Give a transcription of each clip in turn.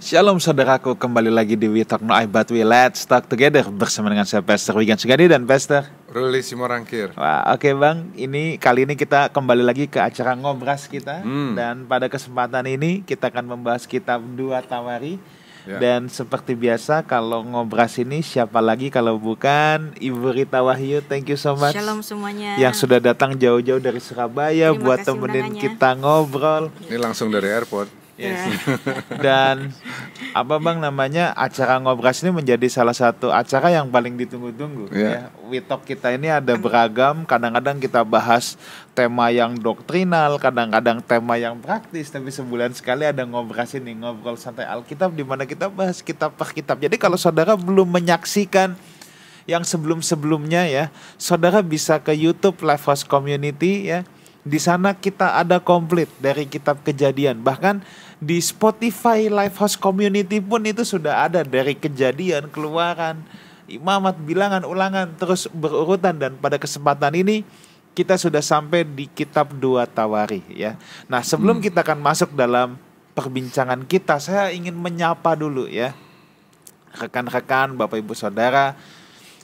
Shalom saudaraku, kembali lagi di We Talk No I But We Let's Talk Together bersama dengan saya Pastor Wigan Sugandi dan Pastor Ruli Simorangkir. Wah, oke Bang, kali ini kita kembali lagi ke acara ngobras kita. Dan pada kesempatan ini kita akan membahas kitab 2 Tawari. Dan seperti biasa kalau ngobras ini siapa lagi kalau bukan Ibu Rita Wahyu. Thank you so much. Shalom semuanya. Yang sudah datang jauh-jauh dari Surabaya. Terima buat kasih temenin undangannya. kita ngobrol. Ini langsung dari airport. Yes. Dan apa Bang namanya, acara ngobras ini menjadi salah satu acara yang paling ditunggu-tunggu ya. We Talk kita ini ada beragam, kadang-kadang kita bahas tema yang doktrinal, kadang-kadang tema yang praktis, tapi sebulan sekali ada ngobras ini, ngobrol santai Alkitab, di mana kita bahas kitab per kitab. Jadi kalau saudara belum menyaksikan yang sebelum-sebelumnya ya, saudara bisa ke YouTube Lifehouse Community ya. Di sana kita ada komplit dari kitab Kejadian. Bahkan di Spotify Lifehouse Community pun itu sudah ada dari Kejadian, Keluaran, Imamat, Bilangan, Ulangan, terus berurutan. Dan pada kesempatan ini kita sudah sampai di kitab 2 Tawari ya. Nah, sebelum kita akan masuk dalam perbincangan kita, saya ingin menyapa dulu ya rekan-rekan, Bapak Ibu Saudara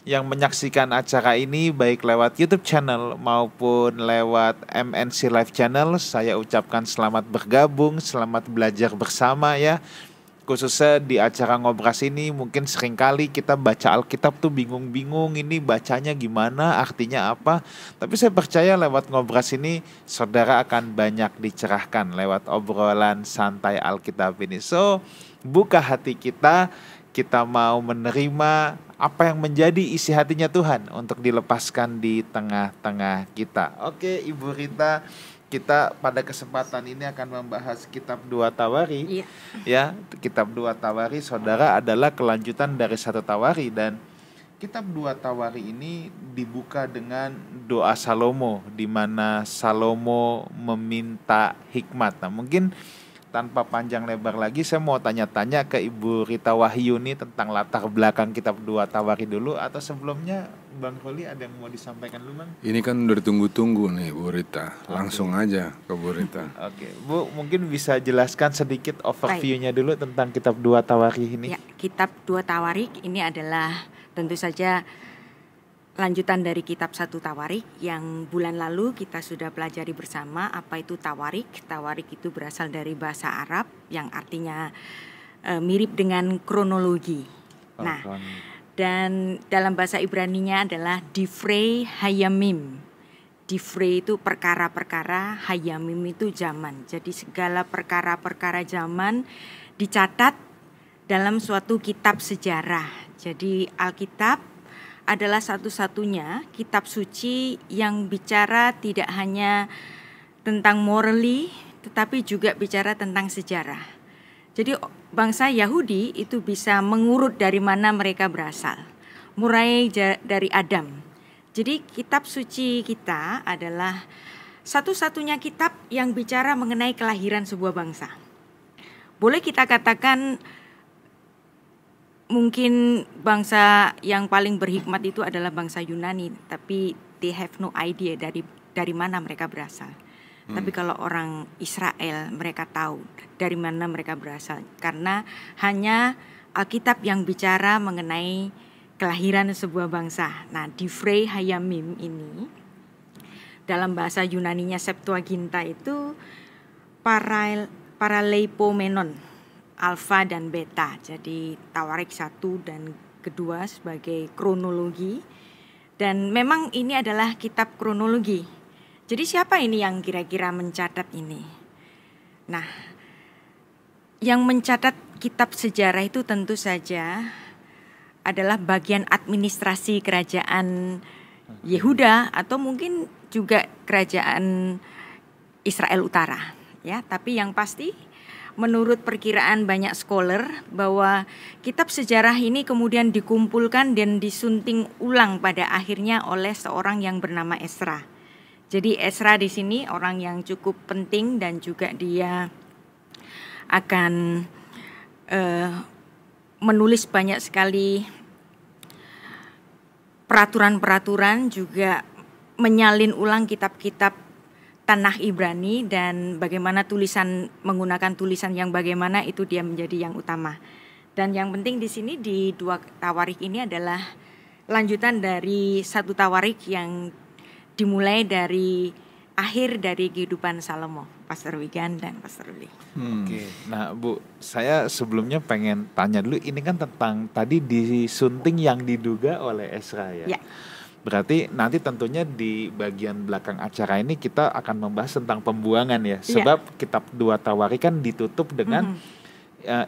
yang menyaksikan acara ini baik lewat YouTube channel maupun lewat MNC Live channel. Saya ucapkan selamat bergabung, selamat belajar bersama ya. Khususnya di acara ngobras ini mungkin seringkali kita baca Alkitab tuh bingung-bingung, ini bacanya gimana, artinya apa. Tapi saya percaya lewat ngobras ini saudara akan banyak dicerahkan lewat obrolan santai Alkitab ini. So, buka hati kita mau menerima apa yang menjadi isi hatinya Tuhan untuk dilepaskan di tengah-tengah kita. Oke, Ibu Rita, kita pada kesempatan ini akan membahas kitab 2 Tawari. Ya, kitab 2 Tawari saudara adalah kelanjutan dari 1 Tawari, dan kitab 2 Tawari ini dibuka dengan doa Salomo, di mana Salomo meminta hikmat. Nah, mungkin tanpa panjang lebar lagi, saya mau tanya-tanya ke Ibu Rita Wahyu nih tentang latar belakang kitab 2 Tawari dulu. Atau sebelumnya Bang Ruli ada yang mau disampaikan dulu Bang? Ini kan udah ditunggu-tunggu nih Bu Rita. Langsung aja ke Bu Rita. Oke, Bu, mungkin bisa jelaskan sedikit overview-nya dulu tentang kitab 2 Tawari ini. Ya, kitab 2 Tawari ini adalah tentu saja lanjutan dari kitab 1 Tawarik yang bulan lalu kita sudah pelajari bersama apa itu Tawarik. Tawarik itu berasal dari bahasa Arab yang artinya mirip dengan kronologi. Nah, dan dalam bahasa Ibraninya adalah Divrei Hayamim. Divrei itu perkara-perkara, Hayamim itu zaman. Jadi segala perkara-perkara zaman dicatat dalam suatu kitab sejarah. Jadi Alkitab adalah satu-satunya kitab suci yang bicara tidak hanya tentang morally, tetapi juga bicara tentang sejarah. Jadi bangsa Yahudi itu bisa mengurut dari mana mereka berasal, mulai dari Adam. Jadi kitab suci kita adalah satu-satunya kitab yang bicara mengenai kelahiran sebuah bangsa. Boleh kita katakan mungkin bangsa yang paling berhikmat itu adalah bangsa Yunani, tapi they have no idea dari mana mereka berasal. Tapi kalau orang Israel, mereka tahu dari mana mereka berasal, karena hanya Alkitab yang bicara mengenai kelahiran sebuah bangsa. Nah, Divrei Hayamim ini dalam bahasa Yunaninya Septuaginta itu paraleipomenon, alfa dan beta. Jadi Tawarik 1 dan kedua sebagai kronologi. Dan memang ini adalah kitab kronologi. Jadi siapa ini yang kira-kira mencatat ini? Nah, yang mencatat kitab sejarah itu tentu saja adalah bagian administrasi kerajaan Yehuda atau mungkin juga kerajaan Israel Utara, ya. Tapi yang pasti menurut perkiraan banyak scholar bahwa kitab sejarah ini kemudian dikumpulkan dan disunting ulang pada akhirnya oleh seorang yang bernama Ezra. Jadi Ezra di sini orang yang cukup penting dan juga dia akan menulis banyak sekali peraturan-peraturan, juga menyalin ulang kitab-kitab Tanakh Ibrani dan bagaimana menggunakan tulisan yang bagaimana itu dia menjadi yang utama. Dan yang penting di sini di 2 Tawarik ini adalah lanjutan dari 1 Tawarik yang dimulai dari akhir dari kehidupan Salomo, Pastor Wigan dan Pastor Uli. Oke. Nah, Bu, saya sebelumnya pengen tanya dulu, ini kan tentang tadi disunting yang diduga oleh Ezra ya. Ya. Berarti nanti tentunya di bagian belakang acara ini kita akan membahas tentang pembuangan ya. Sebab kitab 2 Tawarik kan ditutup dengan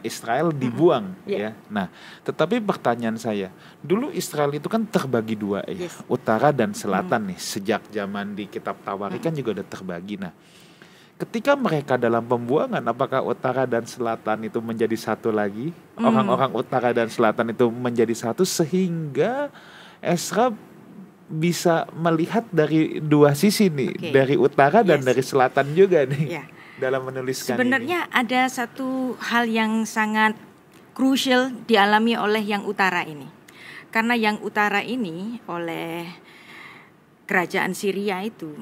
Israel dibuang ya. Nah, tetapi pertanyaan saya, dulu Israel itu kan terbagi 2 ya, utara dan selatan nih. Sejak zaman di kitab Tawarik kan juga udah terbagi. Nah, ketika mereka dalam pembuangan, apakah utara dan selatan itu menjadi satu lagi? Orang-orang utara dan selatan itu menjadi satu sehingga Ezra bisa melihat dari 2 sisi nih, dari utara dan dari selatan juga nih dalam menuliskan. Sebenarnya ada satu hal yang sangat krusial dialami oleh yang utara ini. Karena yang utara ini oleh kerajaan Syria itu,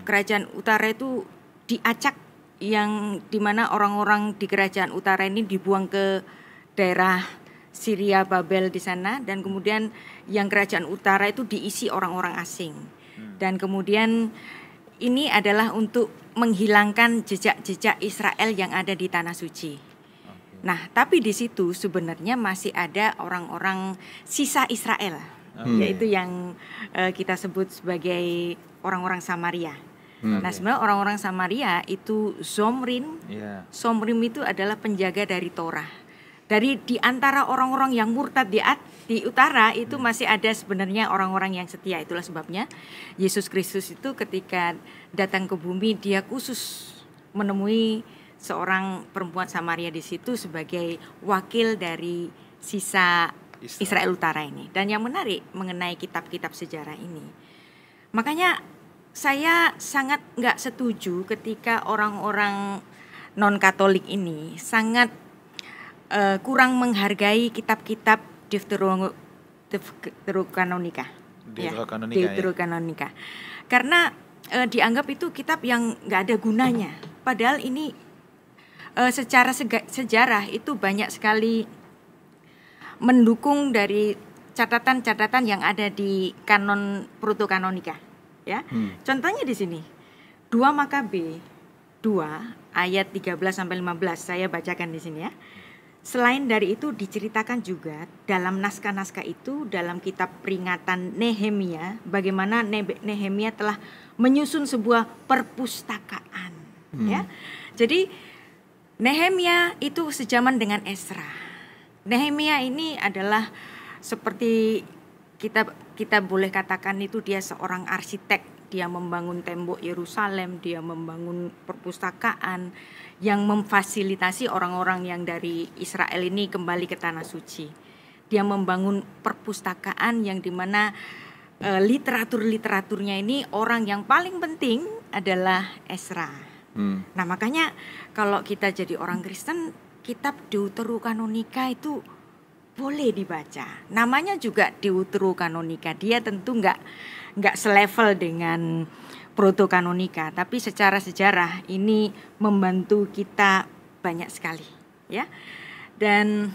kerajaan utara itu diacak, yang dimana orang-orang di kerajaan utara ini dibuang ke daerah Syria, Babel di sana, dan kemudian yang kerajaan utara itu diisi orang-orang asing. Dan kemudian ini adalah untuk menghilangkan jejak-jejak Israel yang ada di Tanah Suci. Nah, tapi di situ sebenarnya masih ada orang-orang sisa Israel, yaitu yang kita sebut sebagai orang-orang Samaria. Nah, sebenarnya orang-orang Samaria itu Zomrim. Zomrim itu adalah penjaga dari Torah. Dari di antara orang-orang yang murtad di utara itu masih ada sebenarnya orang-orang yang setia. Itulah sebabnya Yesus Kristus itu ketika datang ke bumi, dia khusus menemui seorang perempuan Samaria di situ sebagai wakil dari sisa Israel utara ini. Dan yang menarik mengenai kitab-kitab sejarah ini, makanya saya sangat nggak setuju ketika orang-orang non-Katolik ini sangat kurang menghargai kitab-kitab Deuterokanonika. Deuterokanonika. Karena dianggap itu kitab yang nggak ada gunanya. Padahal ini secara sejarah itu banyak sekali mendukung dari catatan-catatan yang ada di kanon Protokanonika. Ya, contohnya di sini 2 Makabe 2 ayat 13 sampai 15 saya bacakan di sini ya. Selain dari itu diceritakan juga dalam naskah-naskah itu dalam kitab peringatan Nehemia bagaimana Nehemia telah menyusun sebuah perpustakaan ya. Jadi Nehemia itu sejaman dengan Ezra. Nehemia ini adalah seperti kita boleh katakan itu dia seorang arsitek. Dia membangun tembok Yerusalem, dia membangun perpustakaan yang memfasilitasi orang-orang yang dari Israel ini kembali ke Tanah Suci. Dia membangun perpustakaan yang dimana literaturnya ini orang yang paling penting adalah Ezra. Nah, makanya kalau kita jadi orang Kristen, kitab Deuterokanonika itu boleh dibaca. Namanya juga Deuterokanonika. Dia tentu nggak selevel dengan Protokanonika, tapi secara sejarah ini membantu kita banyak sekali, ya. Dan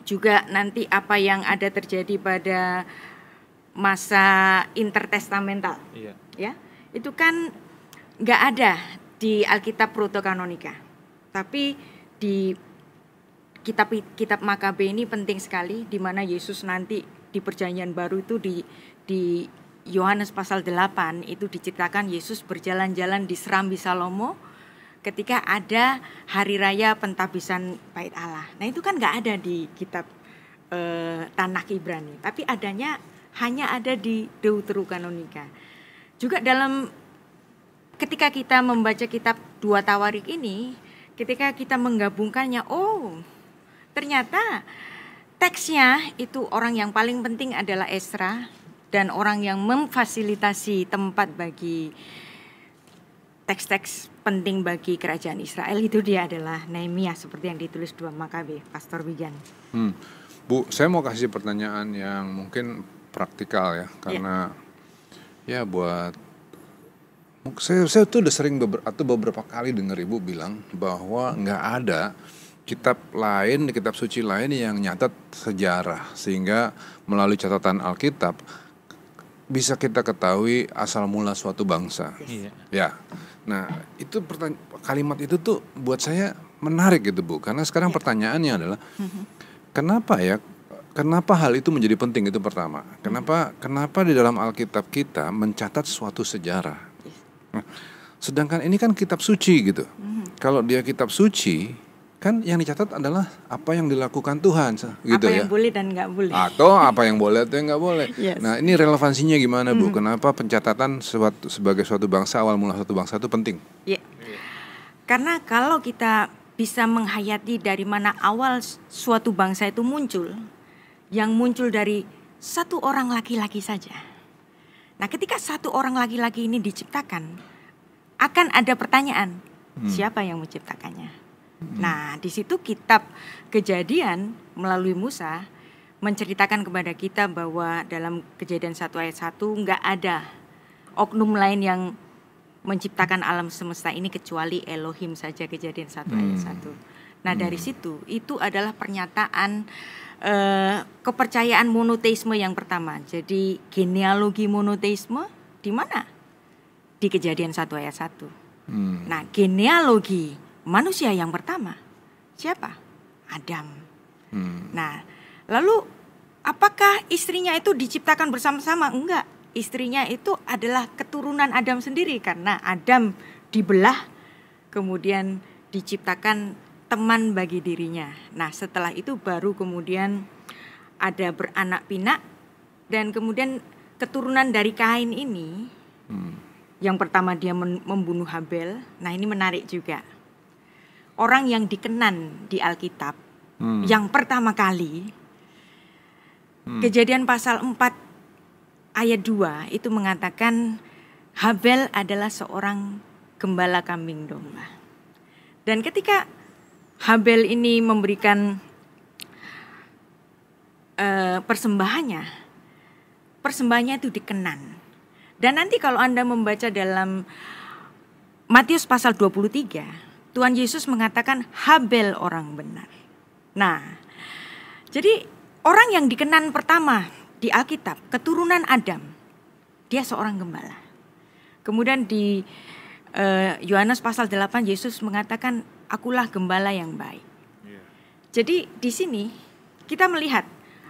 juga nanti apa yang ada terjadi pada masa intertestamental, ya, itu kan nggak ada di Alkitab Protokanonika, tapi di kitab Makabe ini penting sekali, di mana Yesus nanti di Perjanjian Baru itu di Yohanes pasal 8 itu diceritakan Yesus berjalan-jalan di Serambi Salomo ketika ada hari raya pentabisan Bait Allah. Nah, itu kan nggak ada di kitab Tanakh Ibrani, tapi hanya ada di Deuterokanonika. Juga ketika kita membaca kitab 2 Tawarik ini, ketika kita menggabungkannya, ternyata teksnya itu orang yang paling penting adalah Ezra. Dan orang yang memfasilitasi tempat bagi teks-teks penting bagi kerajaan Israel itu dia adalah Nehemia seperti yang ditulis 2 Makabe, Pastor Wigan. Bu, saya mau kasih pertanyaan yang mungkin praktikal ya, karena ya buat Saya tuh udah sering beberapa kali dengar Ibu bilang bahwa nggak ada kitab lain, kitab suci lain yang nyatat sejarah, sehingga melalui catatan Alkitab bisa kita ketahui asal mula suatu bangsa. Iya. Ya. Nah, itu kalimat itu tuh buat saya menarik gitu, Bu. Karena sekarang pertanyaannya adalah kenapa hal itu menjadi penting, itu pertama. Kenapa di dalam Alkitab kita mencatat suatu sejarah? Nah, sedangkan ini kan kitab suci gitu. Kalau dia kitab suci, kan yang dicatat adalah apa yang dilakukan Tuhan, gitu apa ya. yang boleh dan nggak boleh. Atau apa yang boleh atau yang nggak boleh. Yes. Nah, ini relevansinya gimana, Bu? Kenapa pencatatan sebagai suatu bangsa, awal mula suatu bangsa itu penting? Ya. Karena kalau kita bisa menghayati dari mana awal suatu bangsa itu muncul, yang muncul dari satu orang laki-laki saja. Nah, ketika satu orang laki-laki ini diciptakan, akan ada pertanyaan, siapa yang menciptakannya? Nah, di situ kitab Kejadian melalui Musa menceritakan kepada kita bahwa dalam Kejadian 1 ayat 1 nggak ada oknum lain yang menciptakan alam semesta ini kecuali Elohim saja, Kejadian 1 ayat 1. Nah, dari situ itu adalah pernyataan kepercayaan monoteisme yang pertama. Jadi genealogi monoteisme di mana? Di Kejadian 1 ayat 1. Nah, genealogi manusia yang pertama siapa? Adam. Nah, lalu apakah istrinya itu diciptakan bersama-sama? Enggak. Istrinya itu adalah keturunan Adam sendiri, karena Adam dibelah kemudian diciptakan teman bagi dirinya. Nah, setelah itu baru kemudian ada beranak pinak, dan kemudian keturunan dari Kain ini yang pertama dia membunuh Habel. Nah, ini menarik juga. Orang yang dikenan di Alkitab yang pertama kali, Kejadian pasal 4 ayat 2 itu mengatakan Habel adalah seorang gembala kambing domba. Dan ketika Habel ini memberikan persembahannya itu dikenan. Dan nanti kalau Anda membaca dalam Matius pasal 23, Tuhan Yesus mengatakan Habel orang benar. Nah, jadi orang yang dikenan pertama di Alkitab, keturunan Adam, dia seorang gembala. Kemudian di Yohanes pasal 8 Yesus mengatakan akulah gembala yang baik. Jadi di sini kita melihat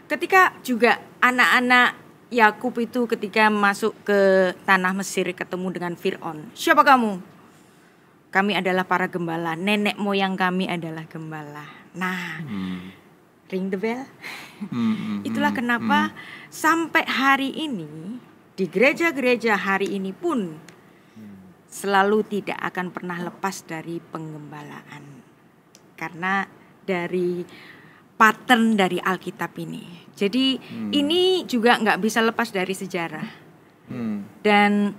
ketika juga anak-anak Yakub itu ketika masuk ke tanah Mesir ketemu dengan Fir'aun. Siapa kamu? Kami adalah para gembala, nenek moyang kami adalah gembala. Nah, ring the bell. Itulah kenapa sampai hari ini di gereja-gereja hari ini pun selalu tidak akan pernah lepas dari penggembalaan. Karena dari pattern dari Alkitab ini. Jadi ini juga nggak bisa lepas dari sejarah. Dan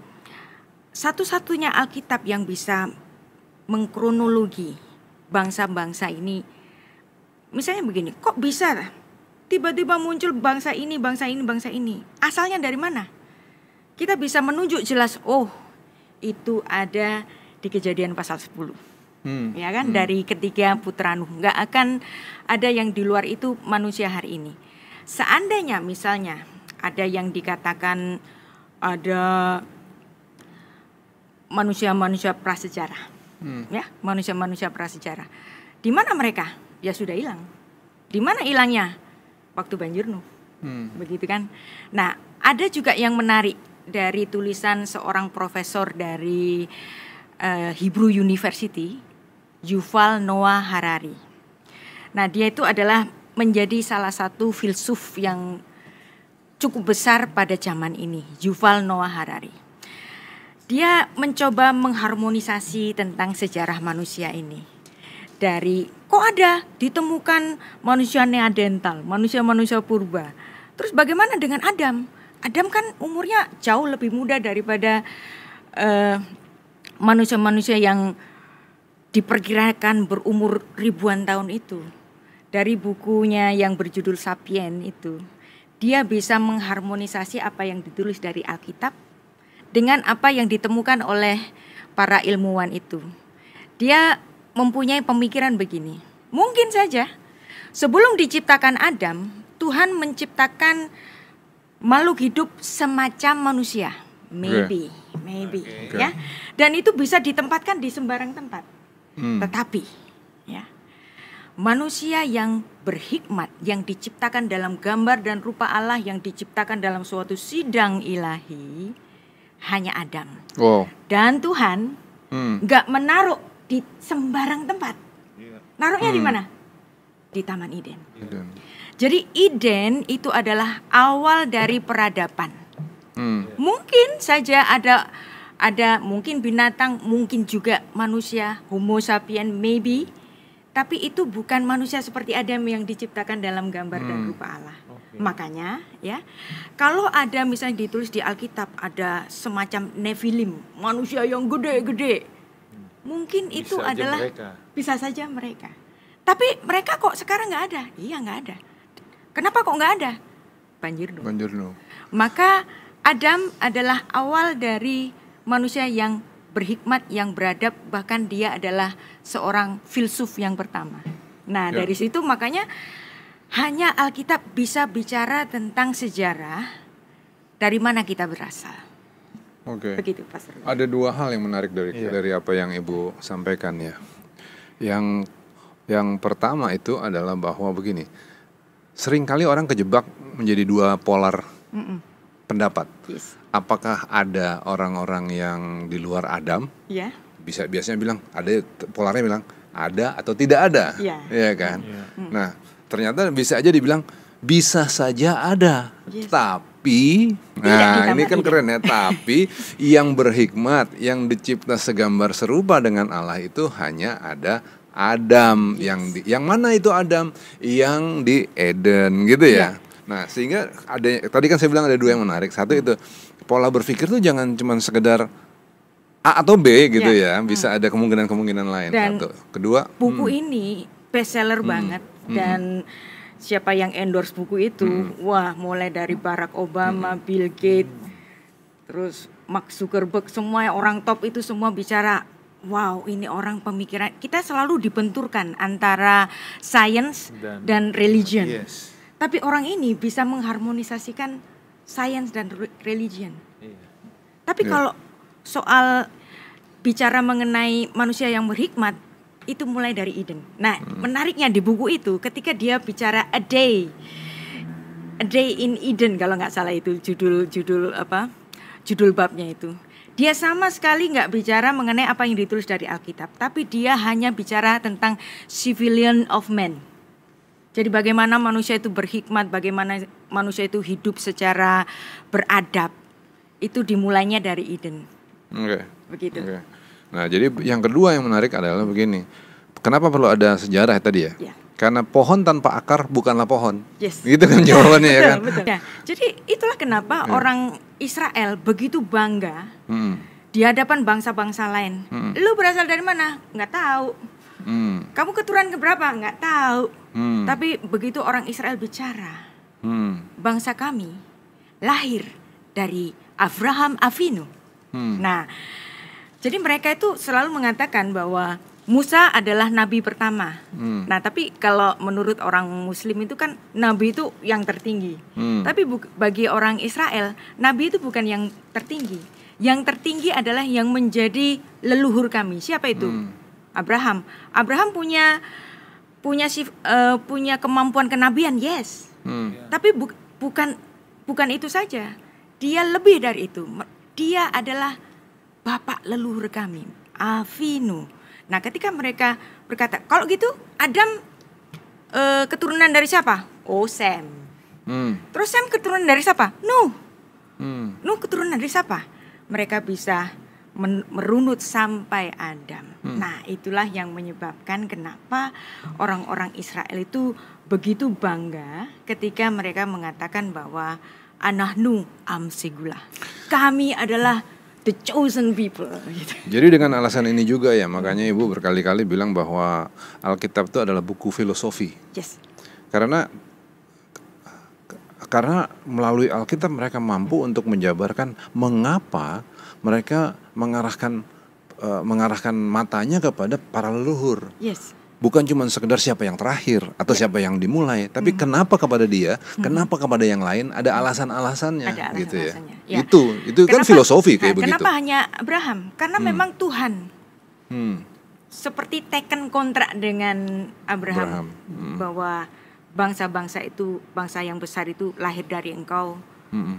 satu-satunya Alkitab yang bisa mengkronologi bangsa-bangsa ini, misalnya begini, kok bisa tiba-tiba muncul bangsa ini, bangsa ini, bangsa ini? Asalnya dari mana? Kita bisa menunjuk jelas, oh itu ada di Kejadian pasal 10. Ya kan, dari ketiga putra Nuh. Nggak akan ada yang di luar itu manusia hari ini. Seandainya misalnya ada yang dikatakan ada manusia-manusia prasejarah. Ya, manusia-manusia prasejarah. Di mana mereka? Ya sudah hilang. Di mana hilangnya? Waktu banjir Nuh. Begitu kan? Nah, ada juga yang menarik dari tulisan seorang profesor dari Hebrew University, Yuval Noah Harari. Nah, dia itu adalah menjadi salah satu filsuf yang cukup besar pada zaman ini, Yuval Noah Harari. Dia mencoba mengharmonisasi tentang sejarah manusia ini. Dari kok ada ditemukan manusia neandertal, manusia-manusia purba. Terus bagaimana dengan Adam? Adam kan umurnya jauh lebih muda daripada manusia-manusia yang diperkirakan berumur ribuan tahun itu. Dari bukunya yang berjudul Sapien itu, dia bisa mengharmonisasi apa yang ditulis dari Alkitab dengan apa yang ditemukan oleh para ilmuwan itu. Dia mempunyai pemikiran begini. Mungkin saja sebelum diciptakan Adam, Tuhan menciptakan makhluk hidup semacam manusia. Maybe, ya. Dan itu bisa ditempatkan di sembarang tempat. Tetapi, ya, manusia yang berhikmat, yang diciptakan dalam gambar dan rupa Allah, yang diciptakan dalam suatu sidang ilahi, hanya Adam. Dan Tuhan nggak menaruh di sembarang tempat. Naruhnya di mana? Di Taman Eden. Jadi Eden itu adalah awal dari peradaban. Mungkin saja ada mungkin binatang, mungkin juga manusia, Homo sapien maybe, tapi itu bukan manusia seperti Adam yang diciptakan dalam gambar dan rupa Allah. Makanya ya, kalau ada misalnya ditulis di Alkitab ada semacam Nephilim, manusia yang gede-gede, mungkin itu adalah bisa saja mereka. Tapi mereka kok sekarang nggak ada? Iya nggak ada. Kenapa kok nggak ada? Banjir Nuh. Maka Adam adalah awal dari manusia yang berhikmat, yang beradab, bahkan dia adalah seorang filsuf yang pertama. Nah dari situ makanya hanya Alkitab bisa bicara tentang sejarah dari mana kita berasal. Begitu, Pastor. Ada dua hal yang menarik dari apa yang Ibu sampaikan ya. Yang pertama itu adalah bahwa begini, seringkali orang kejebak menjadi dua polar pendapat. Apakah ada orang-orang yang di luar Adam? Biasanya bilang ada, polarnya bilang ada atau tidak ada, ya kan? Nah, ternyata bisa aja dibilang bisa saja ada, tapi, nah ini kan keren ya. Tapi yang berhikmat, yang dicipta segambar serupa dengan Allah itu hanya ada Adam. Yang mana itu Adam? Yang di Eden, gitu ya. Nah, sehingga tadi kan saya bilang ada dua yang menarik. Satu itu pola berpikir tuh jangan cuma sekedar A atau B gitu ya. Bisa ada kemungkinan-kemungkinan lain. Dan satu. Kedua, buku ini bestseller banget dan siapa yang endorse buku itu, wah mulai dari Barack Obama, Bill Gates, terus Mark Zuckerberg, semua orang top itu semua bicara, wow ini orang pemikiran, kita selalu dibenturkan antara science dan religion. Tapi orang ini bisa mengharmonisasikan science dan religion. Tapi kalau soal bicara mengenai manusia yang berhikmat, itu mulai dari Eden. Nah, menariknya di buku itu ketika dia bicara a day in Eden, kalau nggak salah itu judul babnya itu. Dia sama sekali nggak bicara mengenai apa yang ditulis dari Alkitab, tapi dia hanya bicara tentang civilian of man. Jadi bagaimana manusia itu berhikmat, bagaimana manusia itu hidup secara beradab, itu dimulainya dari Eden. Begitu. Nah, jadi yang kedua yang menarik adalah begini. Kenapa perlu ada sejarah tadi ya? Karena pohon tanpa akar bukanlah pohon. Gitu kan jawabannya ya kan? Betul. Ya, jadi itulah kenapa orang Israel begitu bangga di hadapan bangsa-bangsa lain. Lu berasal dari mana? Nggak tahu. Kamu keturunan keberapa? Nggak tahu. Tapi begitu orang Israel bicara, bangsa kami lahir dari Abraham Avinu. Nah, jadi mereka itu selalu mengatakan bahwa Musa adalah nabi pertama. Nah, tapi kalau menurut orang Muslim itu kan nabi itu yang tertinggi. Tapi bagi orang Israel, nabi itu bukan yang tertinggi. Yang tertinggi adalah yang menjadi leluhur kami. Siapa itu? Abraham. Abraham punya kemampuan kenabian, yes. Tapi bukan itu saja. Dia lebih dari itu. Dia adalah bapak leluhur kami, Avinu. Nah, ketika mereka berkata, kalau gitu Adam keturunan dari siapa? Oh, Sem. Terus Sem keturunan dari siapa? Nuh. Nuh keturunan dari siapa? Mereka bisa merunut sampai Adam. Nah, itulah yang menyebabkan kenapa orang-orang Israel itu begitu bangga ketika mereka mengatakan bahwa anahnu am segula. Kami adalah the chosen people. Gitu. Jadi dengan alasan ini juga ya, makanya Ibu berkali-kali bilang bahwa Alkitab itu adalah buku filosofi. Yes. Karena karena melalui Alkitab mereka mampu untuk menjabarkan mengapa mereka mengarahkan matanya kepada para leluhur. Yes. Bukan cuma sekedar siapa yang terakhir atau siapa yang dimulai, tapi kenapa kepada dia, kenapa kepada yang lain, ada alasan-alasannya, gitu ya. Itu kan filosofi kayak begitu. Kenapa hanya Abraham? Karena memang Tuhan seperti teken kontrak dengan Abraham. Bahwa bangsa-bangsa itu, bangsa yang besar itu lahir dari engkau.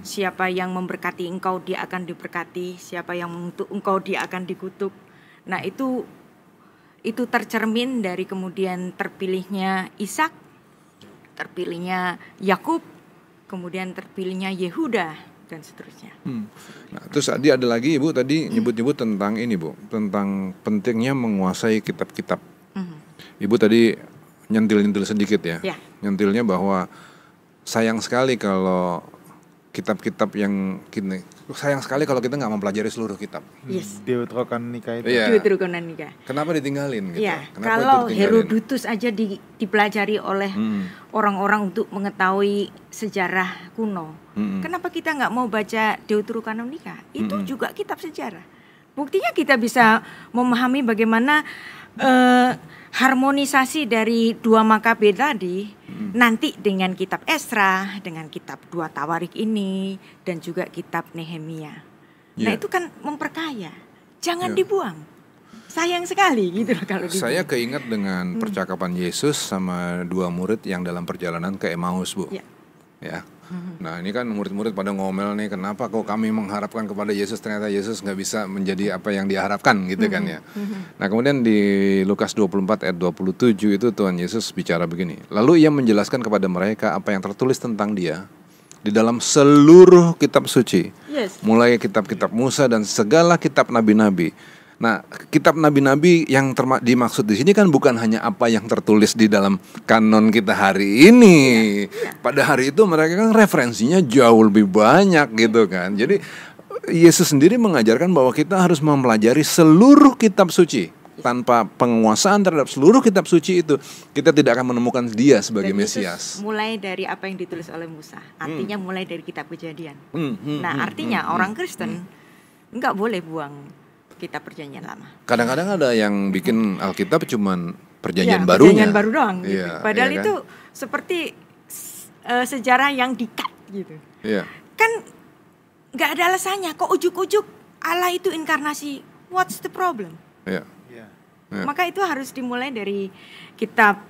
Siapa yang memberkati engkau dia akan diberkati, siapa yang mengutuk engkau dia akan dikutuk. Nah, itu tercermin dari kemudian terpilihnya Ishak, terpilihnya Yakub, kemudian terpilihnya Yehuda dan seterusnya. Nah, terus tadi ada lagi Ibu tadi nyebut-nyebut tentang ini Bu, tentang pentingnya menguasai kitab-kitab. Ibu tadi nyentil-nyentil sedikit ya. Nyentilnya bahwa sayang sekali kalau kitab-kitab yang gini, sayang sekali kalau kita nggak mempelajari seluruh kitab. Deuterokanonika itu. Deuterokanonika. Kenapa ditinggalin? Gitu? Kalau Herodotus aja dipelajari oleh orang-orang untuk mengetahui sejarah kuno. Kenapa kita nggak mau baca Deuterokanonika? Itu juga kitab sejarah. Buktinya kita bisa memahami bagaimana harmonisasi dari 2 Makabe tadi nanti dengan kitab Esra, dengan kitab 2 Tawarik ini, dan juga kitab Nehemia. Nah itu kan memperkaya, jangan dibuang. Sayang sekali gitu loh kalau dibuang. Saya keinget dengan percakapan Yesus sama 2 murid yang dalam perjalanan ke Emmaus Bu. Ya. Nah ini kan murid-murid pada ngomel nih, kenapa kok kami mengharapkan kepada Yesus, ternyata Yesus gak bisa menjadi apa yang diharapkan gitu kan ya. Nah kemudian di Lukas 24 ayat 27 itu Tuhan Yesus bicara begini. Lalu ia menjelaskan kepada mereka apa yang tertulis tentang dia di dalam seluruh kitab suci. Mulai kitab-kitab Musa dan segala kitab nabi-nabi. Nah, kitab nabi-nabi yang dimaksud di sini kan bukan hanya apa yang tertulis di dalam kanon kita hari ini. Pada hari itu mereka kan referensinya jauh lebih banyak gitu kan. Jadi Yesus sendiri mengajarkan bahwa kita harus mempelajari seluruh kitab suci. Tanpa penguasaan terhadap seluruh kitab suci itu, kita tidak akan menemukan dia sebagai Mesias. Mulai dari apa yang ditulis oleh Musa, artinya mulai dari kitab Kejadian. Nah, artinya orang Kristen nggak boleh buang kitab Perjanjian Lama. Kadang-kadang ada yang bikin Alkitab cuman perjanjian barunya. Perjanjian baru doang gitu. Padahal itu seperti sejarah yang di-cut gitu. Kan nggak ada alasannya. Kok ujuk-ujuk Allah itu inkarnasi? What's the problem? Maka itu harus dimulai dari kitab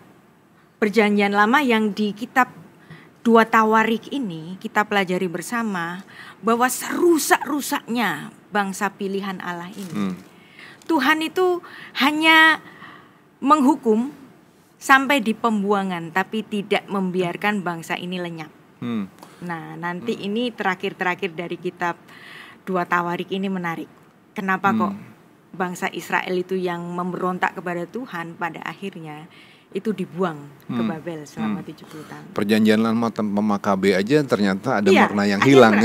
Perjanjian Lama yang di kitab 2 Tawarik ini kita pelajari bersama bahwa serusak-rusaknya bangsa pilihan Allah ini. Tuhan itu hanya menghukum sampai di pembuangan, tapi tidak membiarkan bangsa ini lenyap. Nah, nanti ini terakhir-terakhir dari kitab 2 Tawarik ini menarik. Kenapa kok bangsa Israel itu yang memberontak kepada Tuhan pada akhirnya itu dibuang ke Babel selama 70 tahun. Perjanjian Lama tanpa Makabe aja ternyata ada makna yang hilang.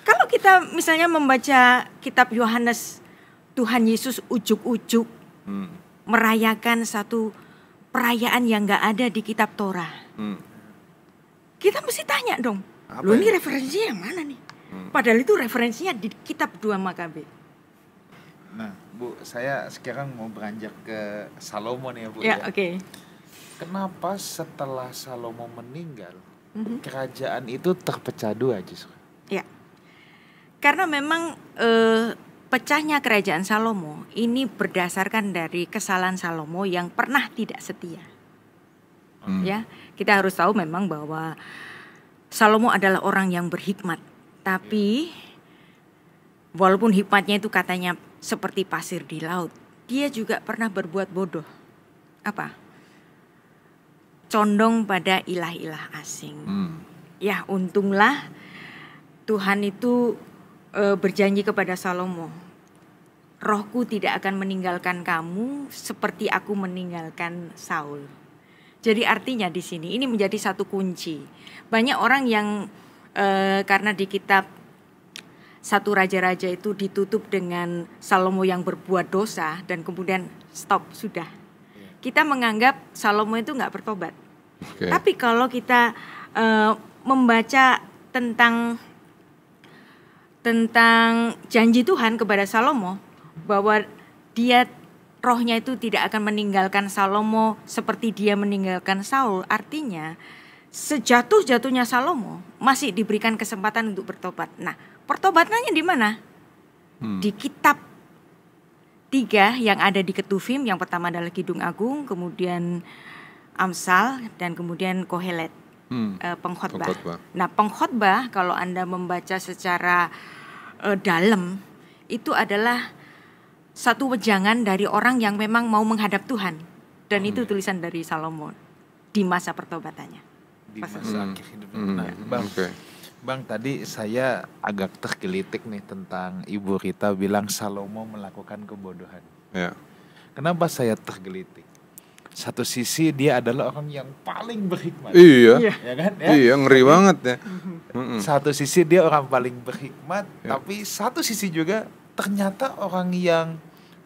Kalau kita misalnya membaca kitab Yohanes, Tuhan Yesus ujuk-ujuk merayakan satu perayaan yang gak ada di kitab Torah. Kita mesti tanya dong, loh ini referensinya yang mana nih? Padahal itu referensinya di kitab 2 Makabe. Nah Bu, saya sekarang mau beranjak ke Salomo nih ya Bu. Oke. Kenapa setelah Salomo meninggal, kerajaan itu terpecah 2 justru? Karena memang pecahnya kerajaan Salomo ini berdasarkan dari kesalahan Salomo yang pernah tidak setia. Kita harus tahu memang bahwa Salomo adalah orang yang berhikmat, tapi walaupun hikmatnya itu katanya seperti pasir di laut, dia juga pernah berbuat bodoh. Apa? Condong pada ilah-ilah asing. Ya, untunglah Tuhan itu berjanji kepada Salomo, rohku tidak akan meninggalkan kamu seperti aku meninggalkan Saul. Jadi artinya di sini ini menjadi satu kunci. Banyak orang yang karena di kitab 1 Raja-Raja itu ditutup dengan Salomo yang berbuat dosa dan kemudian stop, sudah. Kita menganggap Salomo itu nggak bertobat. Tapi kalau kita membaca tentang janji Tuhan kepada Salomo bahwa dia rohnya itu tidak akan meninggalkan Salomo seperti dia meninggalkan Saul, artinya sejatuh-jatuhnya Salomo masih diberikan kesempatan untuk bertobat. Nah, pertobatannya di mana? Di kitab 3 yang ada di Ketuvim. Yang pertama adalah Kidung Agung, kemudian Amsal, dan kemudian Kohelet, pengkhotbah. Nah, pengkhotbah kalau Anda membaca secara dalam, itu adalah satu wejangan dari orang yang memang mau menghadap Tuhan. Dan itu tulisan dari Salomo di masa pertobatannya. Di masa akhir hidupnya. Nah, Bang, tadi saya agak tergelitik nih tentang Ibu Rita bilang Salomo melakukan kebodohan. Ya. Kenapa saya tergelitik? Satu sisi dia adalah orang yang paling berhikmat. Iya. Ya kan? Ya? Iya, ngeri banget ya. Satu sisi dia orang paling berhikmat, tapi satu sisi juga ternyata orang yang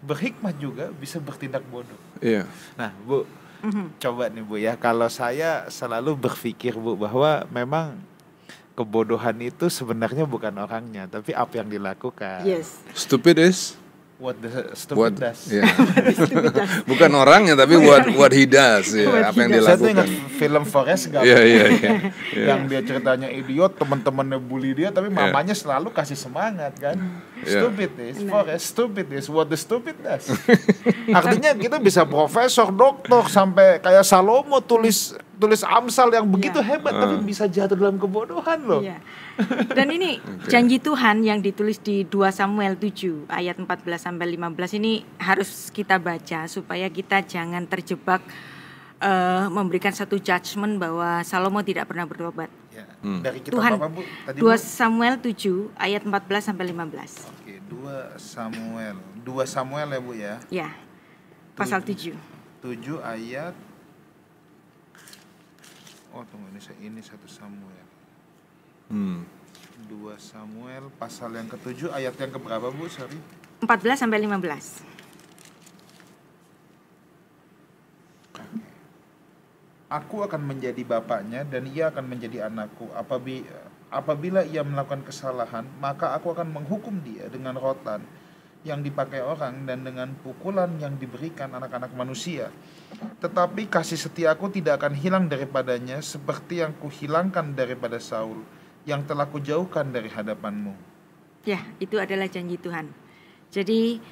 berhikmat juga bisa bertindak bodoh. Iya. Nah, Bu, coba nih Bu ya, kalau saya selalu berpikir Bu bahwa memang kebodohan itu sebenarnya bukan orangnya, tapi apa yang dilakukan. Yes. Stupid is what the stupid does. Yeah. Bukan orangnya tapi what he does, ya, apa yang dia lakukan. Saya tuh ingat film Forrest Gump. Yang dia ceritanya idiot, teman-temannya bully dia, tapi mamanya selalu kasih semangat kan. Stupid is Forrest, stupid is what the stupid does. Artinya kita bisa profesor, doktor, sampai kayak Salomo tulis Amsal yang begitu hebat, tapi bisa jatuh dalam kebodohan loh. Dan ini janji Tuhan yang ditulis di 2 Samuel 7 ayat 14-15 ini harus kita baca supaya kita jangan terjebak memberikan satu judgement bahwa Salomo tidak pernah bertobat. Dari kitab Tuhan, apa Bu? Tadi 2 Samuel 7 ayat 14-15. Oke, 2 Samuel ya Bu ya. Ya. Pasal 7. 7 ayat. Oh, tunggu, ini 1 Samuel. 2 Samuel pasal yang ke-7 ayat yang keberapa Bu? Sorry. 14-15. Aku akan menjadi bapaknya dan ia akan menjadi anakku. Apabila ia melakukan kesalahan, maka aku akan menghukum dia dengan rotan yang dipakai orang dan dengan pukulan yang diberikan anak-anak manusia. Tetapi kasih setiaku tidak akan hilang daripadanya seperti yang kuhilangkan daripada Saul yang telah kujauhkan dari hadapanmu. Ya, itu adalah janji Tuhan. Jadi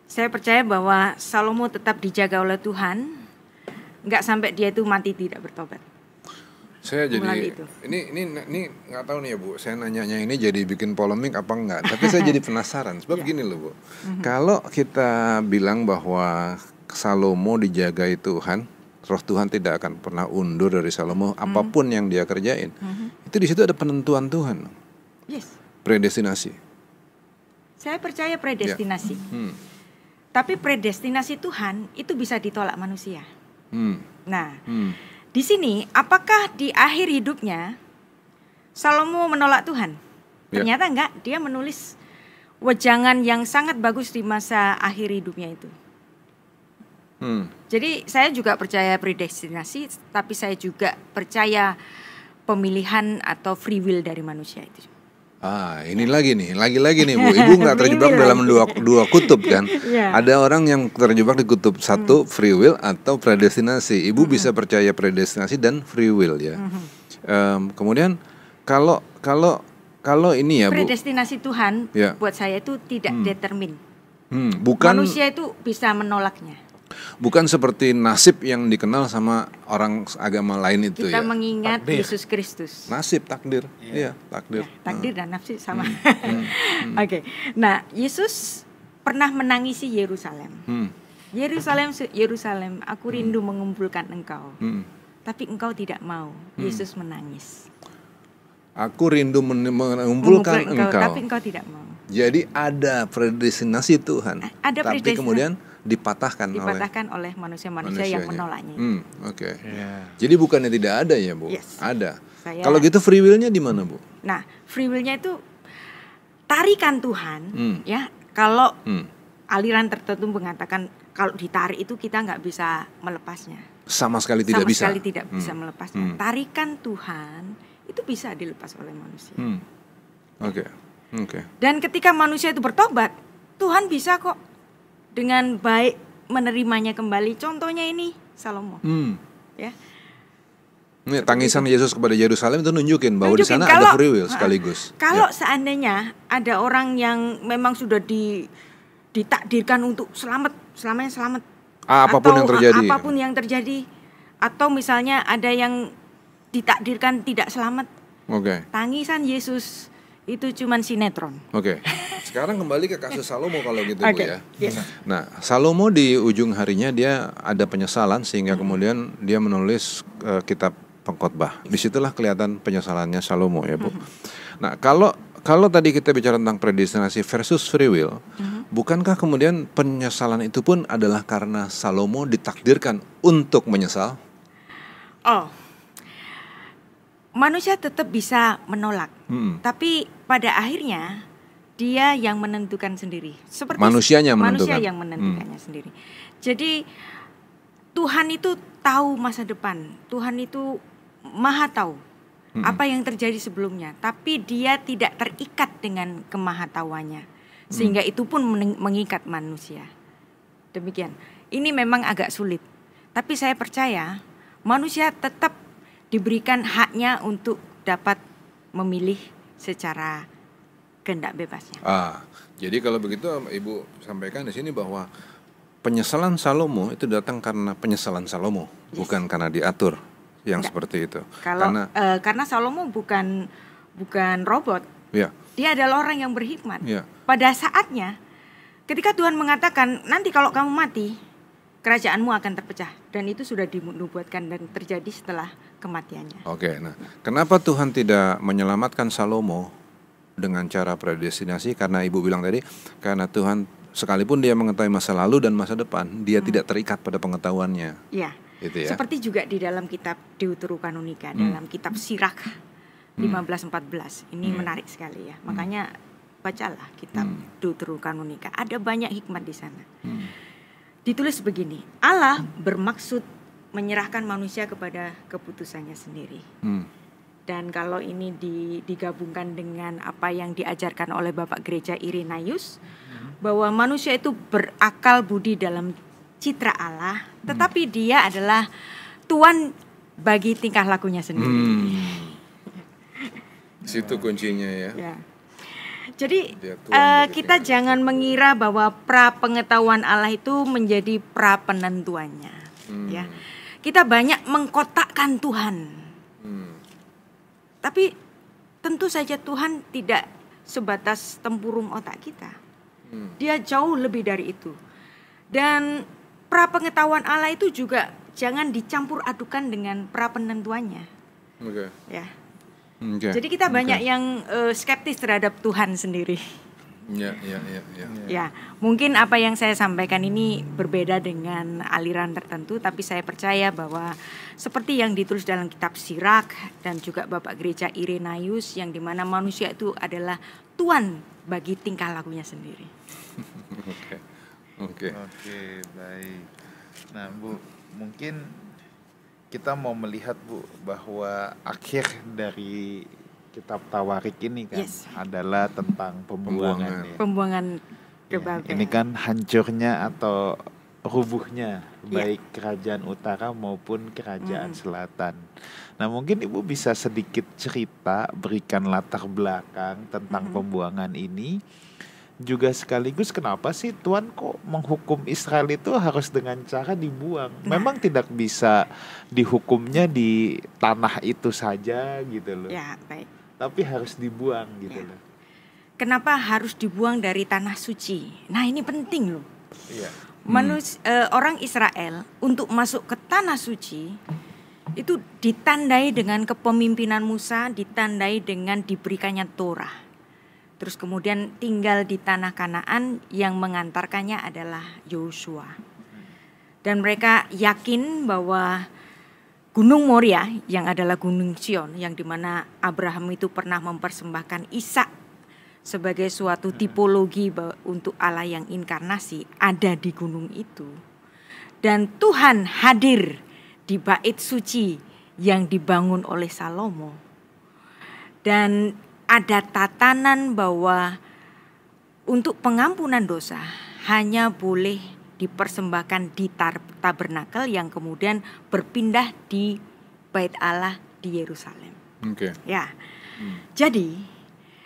saya percaya bahwa Salomo tetap dijaga oleh Tuhan, nggak sampai dia itu mati tidak bertobat. Saya jadi ini nggak tahu nih ya Bu, saya nanyanya ini jadi bikin polemik apa enggak, tapi saya jadi penasaran sebab gini loh Bu. Kalau kita bilang bahwa Salomo dijagai Tuhan, roh Tuhan tidak akan pernah undur dari Salomo apapun yang dia kerjain. Itu di situ ada penentuan Tuhan. Yes. Predestinasi. Saya percaya predestinasi. Tapi predestinasi Tuhan itu bisa ditolak manusia. Nah, di sini apakah di akhir hidupnya Salomo menolak Tuhan? Ternyata enggak, dia menulis wejangan yang sangat bagus di masa akhir hidupnya itu. Jadi saya juga percaya predestinasi, tapi saya juga percaya pemilihan atau free will dari manusia itu. Ini lagi nih Bu, Ibu nggak terjebak dalam dua kutub kan? Ada orang yang terjebak di kutub satu free will atau predestinasi. Ibu bisa percaya predestinasi dan free will ya. Kemudian kalau ini ya Bu, predestinasi Tuhan buat saya itu tidak determin. Bukan manusia itu bisa menolaknya. Bukan seperti nasib yang dikenal sama orang agama lain itu. Kita mengingat takdir. Yesus Kristus. Nasib, takdir. Iya, takdir. Ya, takdir dan nafsu sama. Oke. Nah, Yesus pernah menangisi Yerusalem. Yerusalem, aku rindu mengumpulkan engkau. Tapi engkau tidak mau. Yesus menangis. Aku rindu mengumpulkan engkau. Tapi engkau tidak mau. Jadi ada predestinasi Tuhan. Ada tapi kemudian dipatahkan oleh manusia-manusia yang menolaknya. Oke. Jadi bukannya tidak ada ya Bu? Yes. Ada. Kalau gitu free will-nya di mana Bu? Nah, free will-nya itu tarikan Tuhan, ya. Kalau aliran tertentu mengatakan kalau ditarik itu kita nggak bisa melepasnya. Sama sekali tidak bisa. Melepasnya. Tarikan Tuhan itu bisa dilepas oleh manusia. Oke. Dan ketika manusia itu bertobat, Tuhan bisa kok dengan baik menerimanya kembali. Contohnya ini Salomo. Ya. Ini tangisan Yesus kepada Yerusalem itu nunjukin bahwa di sana ada free will sekaligus. Kalau seandainya ada orang yang memang sudah ditakdirkan untuk selamanya selamat. Apapun yang terjadi. Atau misalnya ada yang ditakdirkan tidak selamat. Tangisan Yesus itu cuman sinetron. Sekarang kembali ke kasus Salomo kalau gitu Bu ya. Nah, Salomo di ujung harinya dia ada penyesalan sehingga kemudian dia menulis kitab Pengkhotbah. Disitulah kelihatan penyesalannya Salomo ya Bu. Nah, kalau tadi kita bicara tentang predestinasi versus free will, bukankah kemudian penyesalan itu pun adalah karena Salomo ditakdirkan untuk menyesal? Manusia tetap bisa menolak, tapi pada akhirnya dia yang menentukan sendiri. Seperti manusia yang menentukannya sendiri. Jadi Tuhan itu tahu masa depan. Tuhan itu Maha tahu apa yang terjadi sebelumnya, tapi Dia tidak terikat dengan kemahatauannya, sehingga itu pun mengikat manusia. Demikian. Ini memang agak sulit, tapi saya percaya manusia tetap diberikan haknya untuk dapat memilih secara kehendak bebasnya. Jadi kalau begitu Ibu sampaikan di sini bahwa penyesalan Salomo itu datang karena penyesalan Salomo, bukan karena diatur yang seperti itu. Karena Salomo bukan robot. Dia adalah orang yang berhikmat. Pada saatnya, ketika Tuhan mengatakan nanti kalau kamu mati, kerajaanmu akan terpecah, dan itu sudah dinubuatkan dan terjadi setelah kematiannya. Nah, kenapa Tuhan tidak menyelamatkan Salomo dengan cara predestinasi? Karena Ibu bilang tadi, karena Tuhan sekalipun dia mengetahui masa lalu dan masa depan, dia tidak terikat pada pengetahuannya. Gitu ya. Seperti juga di dalam kitab Deuterokanonika, dalam kitab Sirach 15:14. Ini menarik sekali ya. Makanya bacalah kitab Deuterokanonika. Ada banyak hikmat di sana. Ditulis begini, Allah bermaksud menyerahkan manusia kepada keputusannya sendiri. Dan kalau ini digabungkan dengan apa yang diajarkan oleh Bapak Gereja Irenaeus, bahwa manusia itu berakal budi dalam citra Allah, tetapi dia adalah Tuhan bagi tingkah lakunya sendiri. Situ kuncinya ya. Jadi kita jangan mengira bahwa pra pengetahuan Allah itu menjadi pra penentuannya. Ya, kita banyak mengkotakkan Tuhan. Tapi tentu saja Tuhan tidak sebatas tempurung otak kita. Dia jauh lebih dari itu. Dan pra pengetahuan Allah itu juga jangan dicampur adukan dengan pra penentuannya. Ya. Jadi kita banyak yang skeptis terhadap Tuhan sendiri. Ya, mungkin apa yang saya sampaikan ini berbeda dengan aliran tertentu, tapi saya percaya bahwa seperti yang ditulis dalam kitab Sirach dan juga Bapak Gereja Irenaeus, yang dimana manusia itu adalah Tuhan bagi tingkah lakunya sendiri. Oke, baik. Nah, Bu, mungkin kita mau melihat, Bu, bahwa akhir dari kitab Tawarik ini kan adalah tentang pembuangan. Pembuangan ke Babel. Ini kan hancurnya atau rubuhnya baik kerajaan utara maupun kerajaan selatan. Nah, mungkin Ibu bisa sedikit cerita, berikan latar belakang tentang pembuangan ini. Juga sekaligus kenapa sih Tuhan kok menghukum Israel itu harus dengan cara dibuang? Memang tidak bisa dihukumnya di tanah itu saja gitu loh. Ya, baik. Tapi harus dibuang gitu loh. Kenapa harus dibuang dari tanah suci? Nah, ini penting loh. Orang Israel untuk masuk ke tanah suci itu ditandai dengan kepemimpinan Musa, ditandai dengan diberikannya Torah. Terus kemudian tinggal di tanah Kanaan, yang mengantarkannya adalah Yosua. Dan mereka yakin bahwa Gunung Moria, yang adalah Gunung Sion, yang dimana Abraham itu pernah mempersembahkan Ishak sebagai suatu tipologi untuk Allah yang inkarnasi, ada di gunung itu. Dan Tuhan hadir di bait suci yang dibangun oleh Salomo. Dan ada tatanan bahwa untuk pengampunan dosa hanya boleh dipersembahkan di tabernakel yang kemudian berpindah di Bait Allah di Yerusalem. Ya. Jadi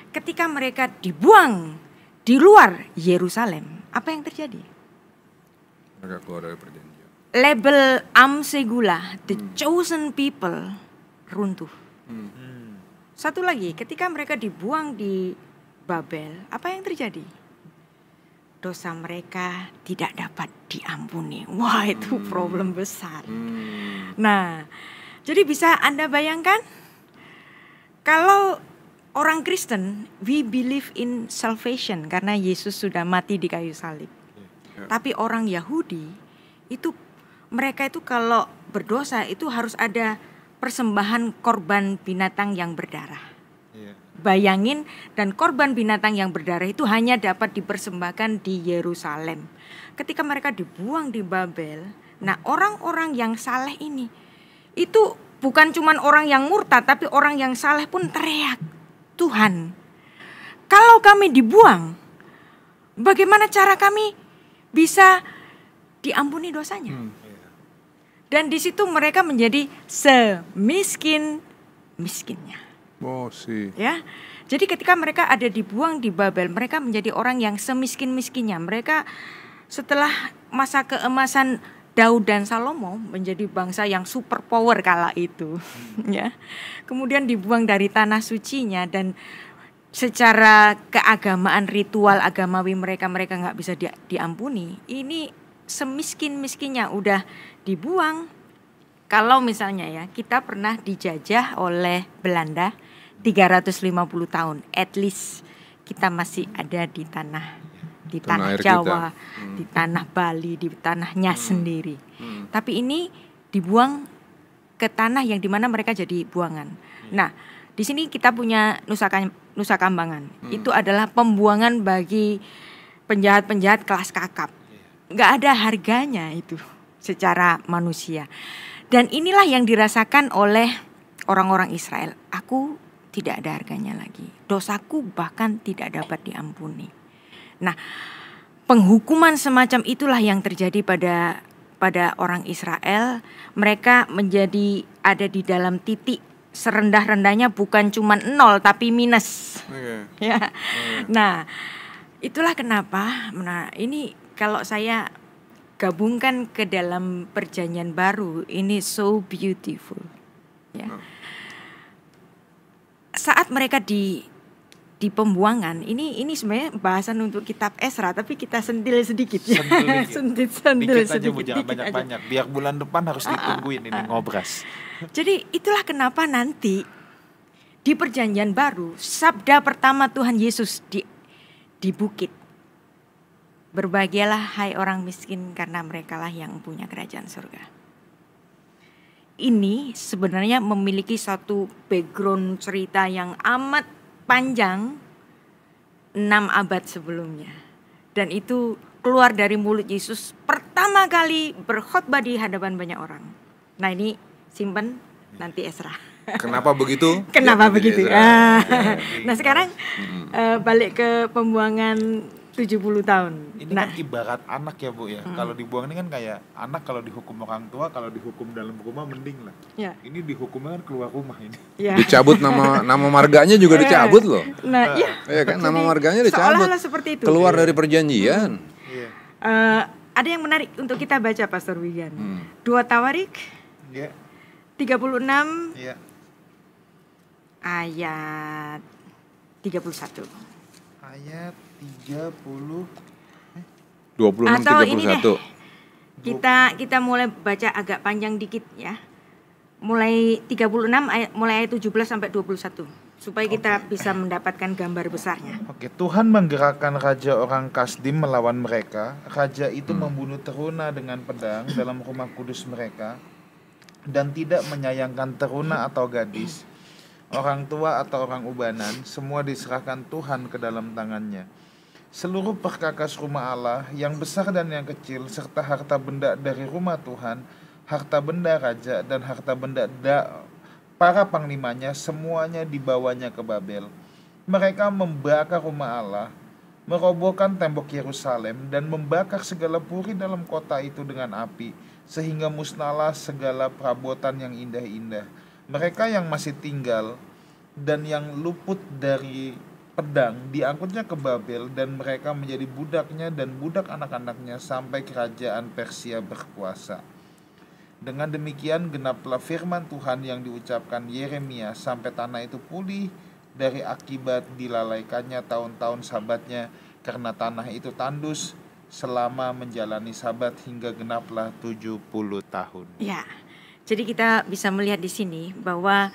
ketika mereka dibuang di luar Yerusalem, apa yang terjadi? Mereka keluar dari perjanjian. Label Am Segula, the chosen people, runtuh. Satu lagi, ketika mereka dibuang di Babel, apa yang terjadi? Dosa mereka tidak dapat diampuni. Wah, itu problem besar. Nah, jadi bisa Anda bayangkan, kalau orang Kristen, we believe in salvation karena Yesus sudah mati di kayu salib. Tapi orang Yahudi itu, mereka itu kalau berdosa itu harus ada persembahan korban binatang yang berdarah. Bayangin, dan korban binatang yang berdarah itu hanya dapat dipersembahkan di Yerusalem. Ketika mereka dibuang di Babel, nah orang-orang yang saleh ini, itu bukan cuma orang yang murtad, tapi orang yang saleh pun teriak, Tuhan, kalau kami dibuang, bagaimana cara kami bisa diampuni dosanya? Dan di situ mereka menjadi semiskin-miskinnya. Ya. Jadi ketika mereka ada dibuang di Babel, mereka menjadi orang yang semiskin-miskinnya. Mereka setelah masa keemasan Daud dan Salomo menjadi bangsa yang super power kala itu. Ya. Kemudian dibuang dari tanah sucinya, dan secara keagamaan, ritual agamawi mereka nggak bisa diampuni. Ini semiskin-miskinnya udah dibuang. Kalau misalnya ya, kita pernah dijajah oleh Belanda 350 tahun, at least kita masih ada di tanah Jawa, di tanah Bali, di tanahnya sendiri. Tapi ini dibuang ke tanah yang dimana mereka jadi buangan. Nah, di sini kita punya Nusa Kambangan. Itu adalah pembuangan bagi penjahat-penjahat kelas kakap. Nggak ada harganya itu secara manusia. Dan inilah yang dirasakan oleh orang-orang Israel. Aku tidak ada harganya lagi. Dosaku bahkan tidak dapat diampuni. Nah, penghukuman semacam itulah yang terjadi pada orang Israel. Mereka menjadi ada di dalam titik serendah-rendahnya, bukan cuma 0 tapi minus. Ya. Nah, itulah kenapa. Nah, ini kalau saya gabungkan ke dalam perjanjian baru, ini so beautiful. Ya. Saat mereka di pembuangan, ini sebenarnya bahasan untuk kitab Esra, tapi kita sentil sedikit ya. Sentil sedikit aja, Bu, jangan banyak-banyak. Biar bulan depan harus ditungguin ini ngobras. Jadi itulah kenapa nanti di perjanjian baru, sabda pertama Tuhan Yesus di bukit, berbahagialah hai orang miskin, karena merekalah yang punya kerajaan surga. Ini sebenarnya memiliki satu background cerita yang amat panjang, 6 abad sebelumnya. Dan itu keluar dari mulut Yesus pertama kali berkhotbah di hadapan banyak orang. Nah, ini simpen nanti Esra. Kenapa begitu? Kenapa begitu? Nah, sekarang balik ke pembuangan 70 tahun. Ini kan ibarat anak ya, Bu ya. Kalau dibuang ini kan kayak anak kalau dihukum orang tua, kalau dihukum dalam rumah mending lah. Ya. Ini dihukumnya kan keluar rumah ini. Ya. Dicabut nama marganya juga dicabut loh. Nah, iya kan, nama marganya dicabut. Seolah-olah seperti itu. Keluar dari perjanjian. Ada yang menarik untuk kita baca, Pastor Wigan. 2 Tawarik 36 ayat 31. Ayat 26 atau 31. Ini deh, kita mulai baca agak panjang dikit ya. Mulai 36 mulai ayat 17 sampai 21 supaya kita bisa mendapatkan gambar besarnya. Tuhan menggerakkan raja orang Kasdim melawan mereka. Raja itu membunuh teruna dengan pedang dalam rumah kudus mereka dan tidak menyayangkan teruna atau gadis, orang tua atau orang ubanan, semua diserahkan Tuhan ke dalam tangannya. Seluruh perkakas rumah Allah, yang besar dan yang kecil, serta harta benda dari rumah Tuhan, harta benda raja dan harta benda para panglimanya semuanya dibawanya ke Babel. Mereka membakar rumah Allah, merobohkan tembok Yerusalem, dan membakar segala puri dalam kota itu dengan api, sehingga musnahlah segala perabotan yang indah-indah. Mereka yang masih tinggal dan yang luput dari pedang diangkutnya ke Babel, dan mereka menjadi budaknya dan budak anak-anaknya sampai kerajaan Persia berkuasa. Dengan demikian genaplah firman Tuhan yang diucapkan Yeremia sampai tanah itu pulih dari akibat dilalaikannya tahun-tahun sabatnya, karena tanah itu tandus selama menjalani sabat hingga genaplah 70 tahun. Ya, jadi kita bisa melihat di sini bahwa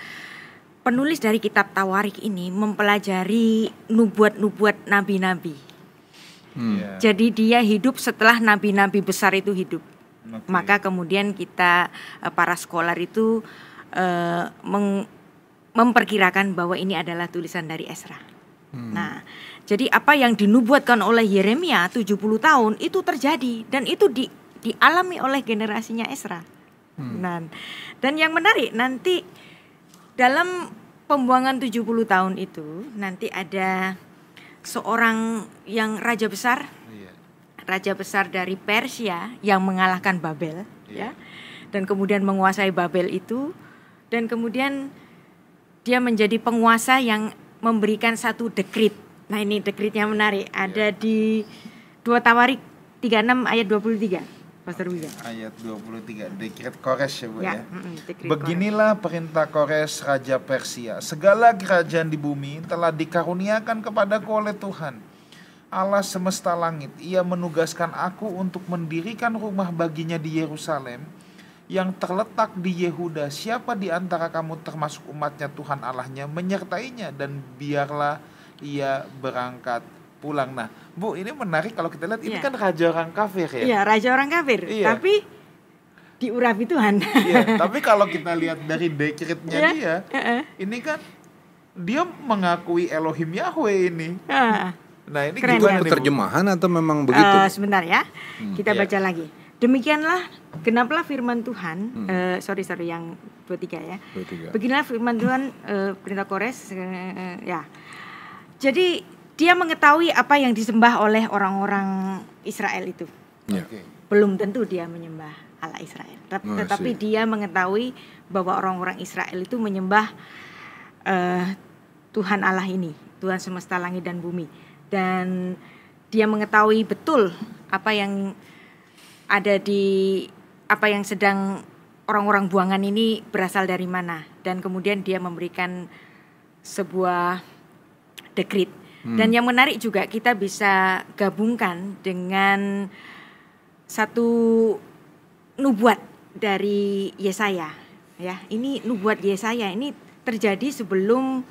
penulis dari kitab Tawarik ini mempelajari nubuat-nubuat nabi-nabi. Jadi dia hidup setelah nabi-nabi besar itu hidup. Maka kemudian kita para scholar itu memperkirakan bahwa ini adalah tulisan dari Ezra. Nah, jadi apa yang dinubuatkan oleh Yeremia 70 tahun itu terjadi, dan itu dialami oleh generasinya Ezra. Dan yang menarik, nanti dalam pembuangan 70 tahun itu nanti ada seorang yang raja besar dari Persia yang mengalahkan Babel, ya, dan kemudian menguasai Babel itu, dan kemudian dia menjadi penguasa yang memberikan satu dekrit. Nah, ini dekritnya menarik, ada di 2 Tawarik 36 ayat 23, Pastor Wiga. Ayat 23, dekret Kores ya Bu ya. Dekret Beginilah Kores. Perintah Kores raja Persia, segala kerajaan di bumi telah dikaruniakan kepadaku oleh Tuhan Allah semesta langit. Ia menugaskan aku untuk mendirikan rumah baginya di Yerusalem yang terletak di Yehuda. Siapa di antara kamu termasuk umatnya Tuhan Allahnya menyertainya, dan biarlah ia berangkat pulang. Nah Bu, ini menarik kalau kita lihat, ini kan raja orang kafir ya. Iya, raja orang kafir, tapi diurapi Tuhan. Iya, tapi kalau kita lihat dari dekretnya dia, ini kan dia mengakui Elohim Yahweh ini. Nah ini keren, gimana itu terjemahan atau memang begitu? Sebentar ya, kita baca lagi. Demikianlah genaplah firman Tuhan. Sorry yang 23 ya. 23. Beginilah firman Tuhan, perintah Kores. Ya, jadi dia mengetahui apa yang disembah oleh orang-orang Israel itu. Belum tentu dia menyembah Allah Israel, tetapi dia mengetahui bahwa orang-orang Israel itu menyembah Tuhan Allah ini, Tuhan semesta langit dan bumi. Dan dia mengetahui betul apa yang ada apa yang sedang orang-orang buangan ini berasal dari mana, dan kemudian dia memberikan sebuah dekrit. Dan yang menarik juga, kita bisa gabungkan dengan satu nubuat dari Yesaya, ya. Ini nubuat Yesaya ini terjadi sebelum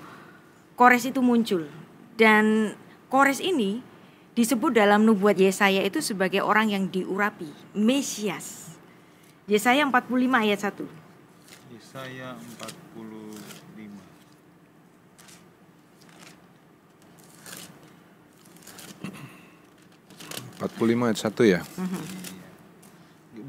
Kores itu muncul, dan Kores ini disebut dalam nubuat Yesaya itu sebagai orang yang diurapi, Mesias. Yesaya 45 ayat 1. Yesaya 45. 45 ayat 1 ya.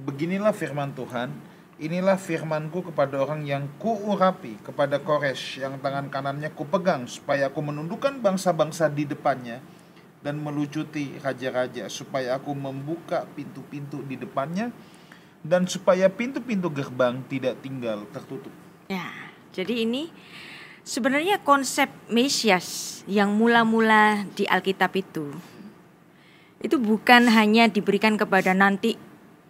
Beginilah firman Tuhan, inilah firmanku kepada orang yang kuurapi, kepada Kores yang tangan kanannya kupegang, supaya aku menundukkan bangsa-bangsa di depannya dan melucuti raja-raja, supaya aku membuka pintu-pintu di depannya, dan supaya pintu-pintu gerbang tidak tinggal tertutup. Ya, jadi ini sebenarnya konsep Mesias yang mula-mula di Alkitab itu bukan hanya diberikan kepada nanti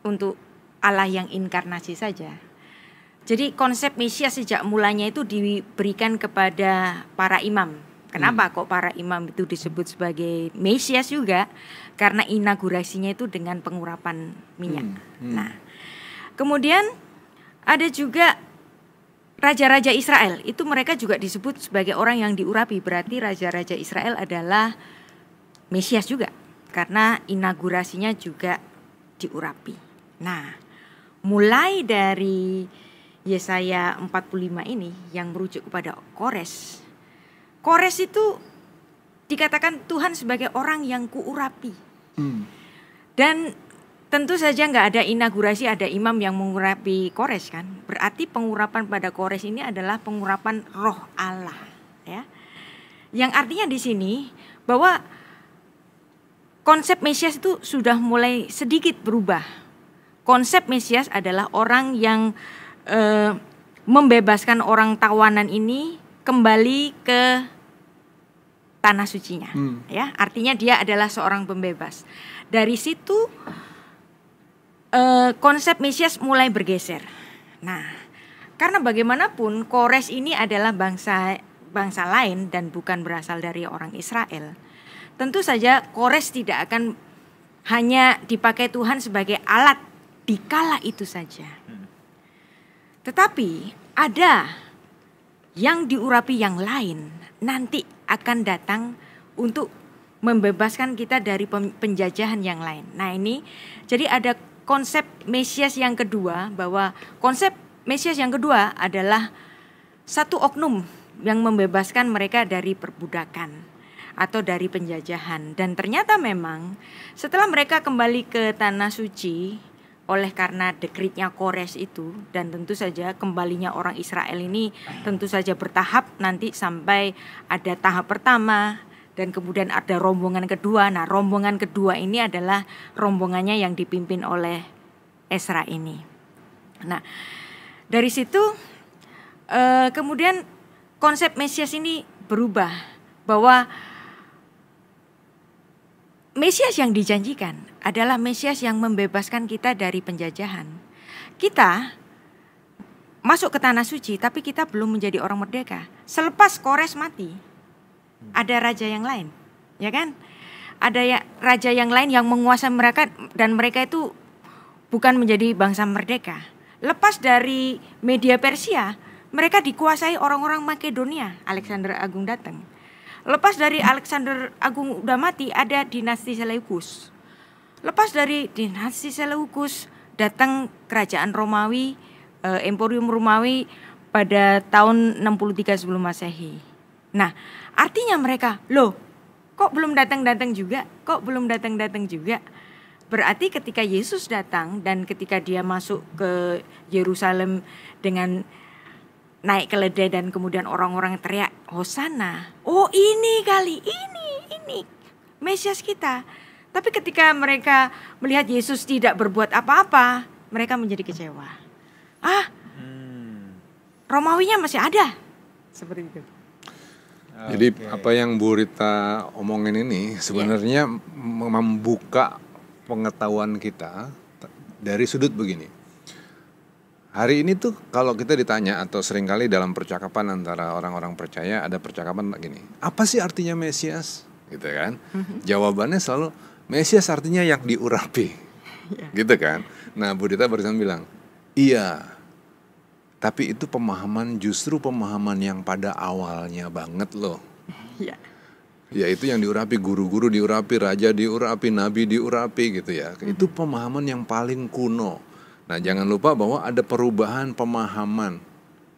untuk Allah yang inkarnasi saja. Jadi konsep Mesias sejak mulanya itu diberikan kepada para imam. Kenapa kok para imam itu disebut sebagai Mesias juga? Karena inaugurasinya itu dengan pengurapan minyak. Nah, kemudian ada juga raja-raja Israel. Itu mereka juga disebut sebagai orang yang diurapi. Berarti raja-raja Israel adalah Mesias juga, karena inaugurasinya juga diurapi. Nah, mulai dari Yesaya 45 ini yang merujuk kepada Kores. Kores itu dikatakan Tuhan sebagai orang yang kuurapi. Dan tentu saja nggak ada inaugurasi, ada imam yang mengurapi Kores kan. Berarti pengurapan pada Kores ini adalah pengurapan roh Allah, ya. Yang artinya di sini bahwa konsep Mesias itu sudah mulai sedikit berubah. Konsep Mesias adalah orang yang membebaskan orang tawanan ini kembali ke tanah sucinya, ya. Artinya dia adalah seorang pembebas. Dari situ konsep Mesias mulai bergeser. Nah, karena bagaimanapun Kores ini adalah bangsa lain dan bukan berasal dari orang Israel. Tentu saja Kores tidak akan hanya dipakai Tuhan sebagai alat di kala itu saja. Tetapi ada yang diurapi yang lain nanti akan datang untuk membebaskan kita dari penjajahan yang lain. Nah ini, jadi ada konsep Mesias yang kedua, bahwa konsep Mesias yang kedua adalah satu oknum yang membebaskan mereka dari perbudakan atau dari penjajahan. Dan ternyata memang setelah mereka kembali ke tanah suci oleh karena dekritnya Kores itu, dan tentu saja kembalinya orang Israel ini tentu saja bertahap nanti sampai ada tahap pertama dan kemudian ada rombongan kedua. Nah, rombongan kedua ini adalah rombongannya yang dipimpin oleh Ezra ini. Nah, dari situ kemudian konsep Mesias ini berubah, bahwa Mesias yang dijanjikan adalah Mesias yang membebaskan kita dari penjajahan. Kita masuk ke tanah suci, tapi kita belum menjadi orang merdeka. Selepas Kores mati, ada raja yang lain, ya kan? Ada raja yang lain yang menguasai mereka, dan mereka itu bukan menjadi bangsa merdeka. Lepas dari Media Persia, mereka dikuasai orang-orang Makedonia. Alexander Agung datang. Lepas dari Alexander Agung udah mati, ada dinasti Seleukus. Lepas dari dinasti Seleukus, datang kerajaan Romawi, Emporium Romawi pada tahun 63 sebelum Masehi. Nah, artinya mereka, loh, kok belum datang-datang juga? Kok belum datang-datang juga? Berarti ketika Yesus datang dan ketika dia masuk ke Yerusalem dengan naik keledai dan kemudian orang-orang teriak Hosana. Oh, ini kali, ini Mesias kita. Tapi ketika mereka melihat Yesus tidak berbuat apa-apa, mereka menjadi kecewa. Romawinya masih ada. Seperti itu. Jadi apa yang Bu Rita omongin ini sebenarnya membuka pengetahuan kita dari sudut begini. Hari ini tuh kalau kita ditanya atau seringkali dalam percakapan antara orang-orang percaya ada percakapan begini, apa sih artinya Mesias? Gitu kan? Jawabannya selalu Mesias artinya yang diurapi, gitu kan? Nah, Bu Rita barusan bilang, iya, tapi itu justru pemahaman yang pada awalnya banget loh. Ya itu yang diurapi, guru-guru diurapi, raja diurapi, nabi diurapi gitu ya. Itu pemahaman yang paling kuno. Nah, jangan lupa bahwa ada perubahan pemahaman.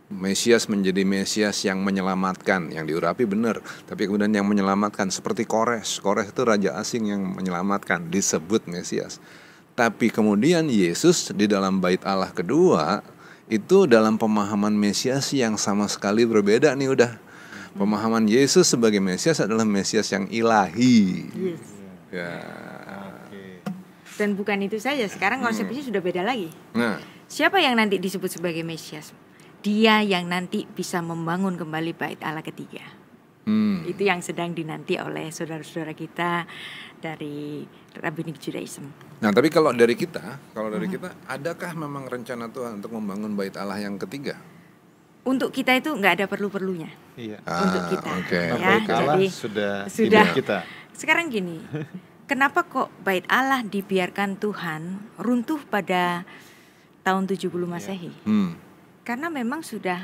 Mesias menjadi Mesias yang menyelamatkan, yang diurapi benar, tapi kemudian yang menyelamatkan seperti Kores. Kores itu raja asing yang menyelamatkan, disebut Mesias. Tapi kemudian Yesus di dalam bait Allah kedua itu dalam pemahaman Mesias yang sama sekali berbeda nih udah. Pemahaman Yesus sebagai Mesias adalah Mesias yang ilahi. Ya. Dan bukan itu saja, sekarang konsepnya sudah beda lagi. Nah, siapa yang nanti disebut sebagai Mesias? Dia yang nanti bisa membangun kembali bait Allah ketiga. Itu yang sedang dinanti oleh saudara-saudara kita dari Rabbinic Judaism. Nah, tapi kalau dari kita, adakah memang rencana Tuhan untuk membangun bait Allah yang ketiga? Untuk kita itu nggak ada perlu-perlunya. Iya. Untuk kita. Ya, bait Allah jadi sudah kita. Sekarang gini. Kenapa kok bait Allah dibiarkan Tuhan runtuh pada tahun 70 Masehi? Karena memang sudah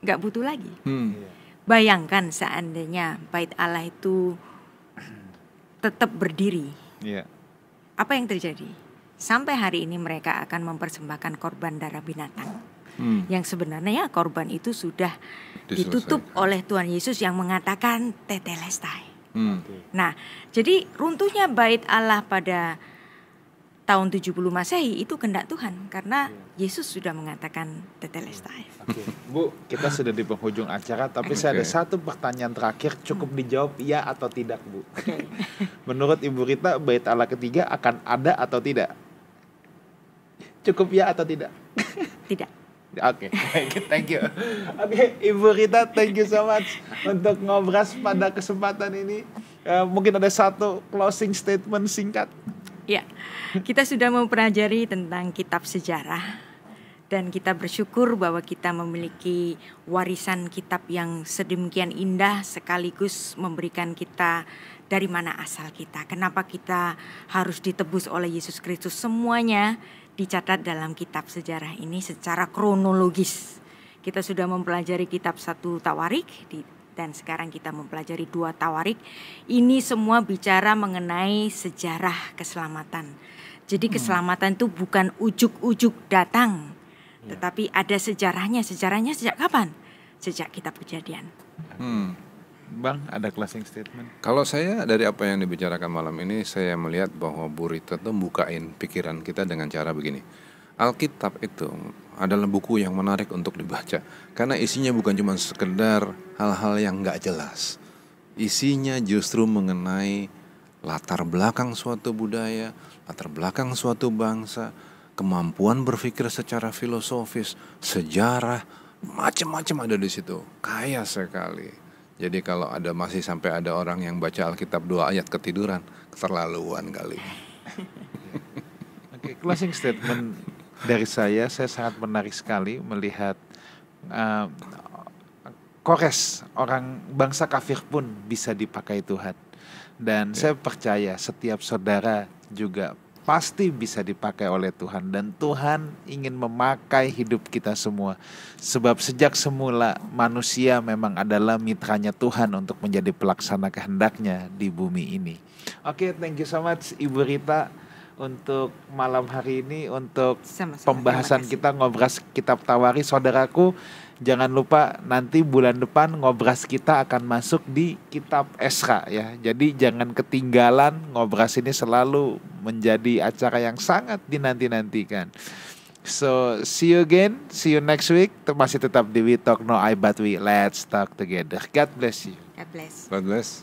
nggak butuh lagi. Bayangkan seandainya bait Allah itu tetap berdiri. Apa yang terjadi? Sampai hari ini mereka akan mempersembahkan korban darah binatang. Yang sebenarnya korban itu sudah ditutup oleh Tuhan Yesus yang mengatakan tetelestai. Nah, jadi runtuhnya bait Allah pada tahun 70 Masehi itu kehendak Tuhan karena Yesus sudah mengatakan tetelestai. Oke, Bu, kita sudah di penghujung acara, tapi saya ada satu pertanyaan terakhir, cukup dijawab ya atau tidak, Bu. Menurut Ibu Rita, bait Allah ketiga akan ada atau tidak? Cukup ya atau tidak? Tidak. Oke, thank you. Oke, Ibu Rita, thank you so much untuk ngobras pada kesempatan ini. Mungkin ada satu closing statement singkat. Ya, kita sudah mempelajari tentang kitab sejarah dan kita bersyukur bahwa kita memiliki warisan kitab yang sedemikian indah sekaligus memberikan kita dari mana asal kita. Kenapa kita harus ditebus oleh Yesus Kristus, semuanya dicatat dalam kitab sejarah ini secara kronologis. Kita sudah mempelajari kitab 1 Tawarik dan sekarang kita mempelajari 2 Tawarik. Ini semua bicara mengenai sejarah keselamatan. Jadi keselamatan itu bukan ujuk-ujuk datang, tetapi ada sejarahnya. Sejarahnya sejak kapan? Sejak kitab Kejadian. Bang, ada closing statement? Kalau saya dari apa yang dibicarakan malam ini, saya melihat bahwa Bu Rita tuh bukain pikiran kita dengan cara begini. Alkitab itu adalah buku yang menarik untuk dibaca karena isinya bukan cuma sekedar hal-hal yang gak jelas. Isinya justru mengenai latar belakang suatu budaya, latar belakang suatu bangsa, kemampuan berpikir secara filosofis, sejarah, macam-macam ada di situ. Kaya sekali. Jadi kalau masih sampai ada orang yang baca Alkitab 2 ayat ketiduran, keterlaluan kali. Oke, closing statement dari saya sangat menarik sekali melihat Kores, orang bangsa kafir pun bisa dipakai Tuhan. Dan saya percaya setiap saudara juga pasti bisa dipakai oleh Tuhan. Dan Tuhan ingin memakai hidup kita semua. Sebab sejak semula manusia memang adalah mitranya Tuhan untuk menjadi pelaksana kehendaknya di bumi ini. Oke, thank you so much Ibu Rita untuk malam hari ini, untuk pembahasan kita ngobras kitab Tawarik. Saudaraku, jangan lupa nanti bulan depan ngobras kita akan masuk di kitab Esra ya. Jadi jangan ketinggalan, ngobras ini selalu menjadi acara yang sangat dinanti-nantikan. So see you again, see you next week. Masih tetap di We Talk No I But We. Let's talk together. God bless you. God bless. God bless.